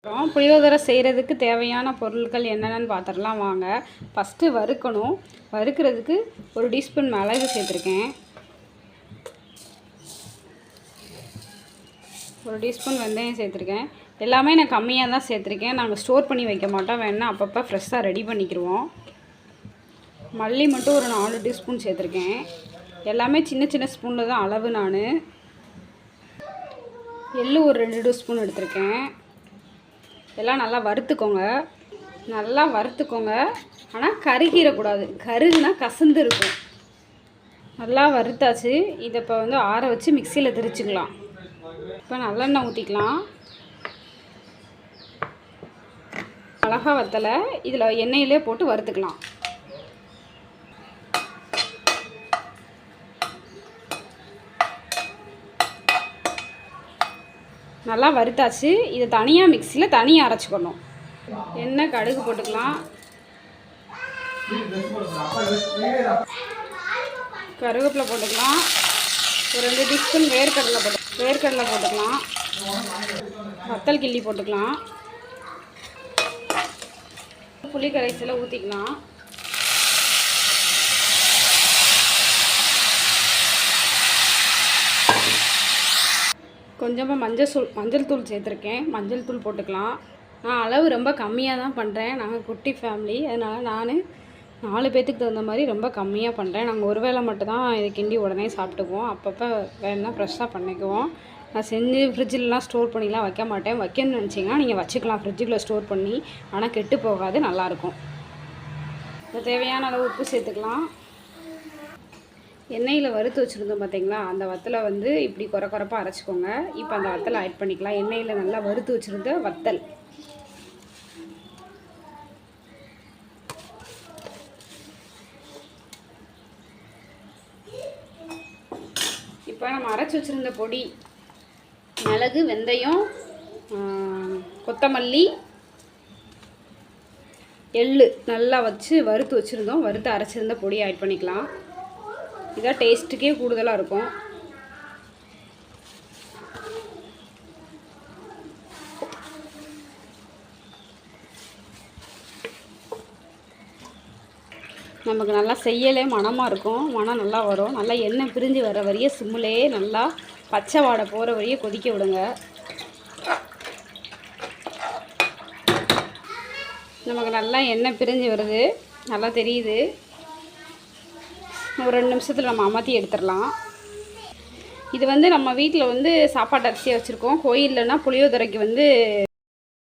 அப்புறம் புளியோதரை செய்கிறதுக்கு தேவையான பொருட்கள் என்னென்னு பார்த்துடலாம் வாங்க. ஃபஸ்ட்டு வறுக்கணும். வறுக்கிறதுக்கு 1 டீஸ்பூன் மிளகு சேர்த்துருக்கேன், 1 டீஸ்பூன் வெந்தயம் சேர்த்துருக்கேன். எல்லாமே நான் கம்மியாக தான் சேர்த்துருக்கேன். நாங்கள் ஸ்டோர் பண்ணி வைக்க மாட்டோம், வேணால் அப்பப்போ ஃப்ரெஷ்ஷாக ரெடி பண்ணிக்கிடுவோம். மல்லி மட்டும் ஒரு 4 டீஸ்பூன் சேர்த்துருக்கேன். எல்லாமே சின்ன சின்ன ஸ்பூனில் தான் அளவு. நான் எள்ளு ஒரு 2 டீஸ்பூன் எடுத்திருக்கேன். எல்லாம் நல்லா வறுத்துக்கோங்க, நல்லா வறுத்துக்கோங்க. ஆனால் கருகிடக்கூடாது, கருகுனா கசந்து இருக்கும். நல்லா வறுத்தாச்சு. இதை இப்போ வந்து ஆற வச்சு மிக்சியில் திரிச்சுக்கலாம். இப்போ நல்லெண்ணெய் ஊற்றிக்கலாம். மிளகா வத்தலை இதில் எண்ணெயிலே போட்டு வறுத்துக்கலாம். நல்லா வறுத்தாச்சு. இதை தனியாக மிக்சியில் தனியாக அரைச்சிக்கணும். எண்ணெய் கடுகு போட்டுக்கலாம், கருவேப்பிலை போட்டுக்கலாம், ஒரு 2 டீஸ்பூன் வேர்க்கடலை போட்டுக்கலாம், வத்தல் கிள்ளி போட்டுக்கலாம், புளி கரைசலை ஊற்றிக்கலாம். கொஞ்சமாக மஞ்சள் தூள் சேர்த்துருக்கேன், மஞ்சள் தூள் போட்டுக்கலாம். நான் அளவு ரொம்ப கம்மியாக தான் பண்ணுறேன். நாங்கள் குட்டி ஃபேமிலி, அதனால் நான் 4 பேர்த்துக்கு தகுந்த மாதிரி ரொம்ப கம்மியாக பண்ணுறேன். நாங்கள் ஒரு வேளை மட்டும் தான் இதை கிண்டி உடனே சாப்பிட்டுக்குவோம். அப்பப்போ வேணுன்னா ஃப்ரெஷ்ஷாக பண்ணிக்குவோம். நான் செஞ்சு ஃப்ரிட்ஜிலலாம் ஸ்டோர் பண்ணிலாம் வைக்க மாட்டேன். வைக்கணும்னு நினச்சிங்கன்னா நீங்கள் வச்சுக்கலாம் ஃப்ரிட்ஜுக்குள்ளே ஸ்டோர் பண்ணி, ஆனால் கெட்டு போகாது, நல்லாயிருக்கும். தேவையான அளவு உப்பு சேர்த்துக்கலாம். எண்ணெயில் வறுத்து வச்சுருந்தோம் பார்த்தீங்களா, அந்த வத்தலை வந்து இப்படி குறப்பாக அரைச்சிக்கோங்க. இப்போ அந்த வத்தலை ஆட் பண்ணிக்கலாம். எண்ணெயில் நல்லா வறுத்து வச்சுருந்த வத்தல். இப்போ நம்ம அரைச்சி வச்சுருந்த பொடி, மிளகு, வெந்தயம், கொத்தமல்லி, எள்ளு நல்லா வச்சு வறுத்து வச்சுருந்தோம். வறுத்து அரைச்சிருந்த பொடியை ஆட் பண்ணிக்கலாம். இதான் டேஸ்ட்டுக்கே கூடுதலாக இருக்கும். நமக்கு நல்லா செய்யலே மணமாக இருக்கும். மணம் நல்லா வரும். நல்லா எண்ணெய் பிரிஞ்சு வர வரையே சிம்முலேயே நல்லா பச்சை வாடை போகிற வரையே கொதிக்க விடுங்க. நமக்கு நல்லா எண்ணெய் பிரிஞ்சு வருது, நல்லா தெரியுது. ஒரு 2 நிமிஷத்தில் நம்ம அமர்த்தி எடுத்துடலாம். இது வந்து நம்ம வீட்டில் வந்து சாப்பாட்டு அரிசியாக வச்சுருக்கோம். கோயில்லனா புளியோதரைக்கு வந்து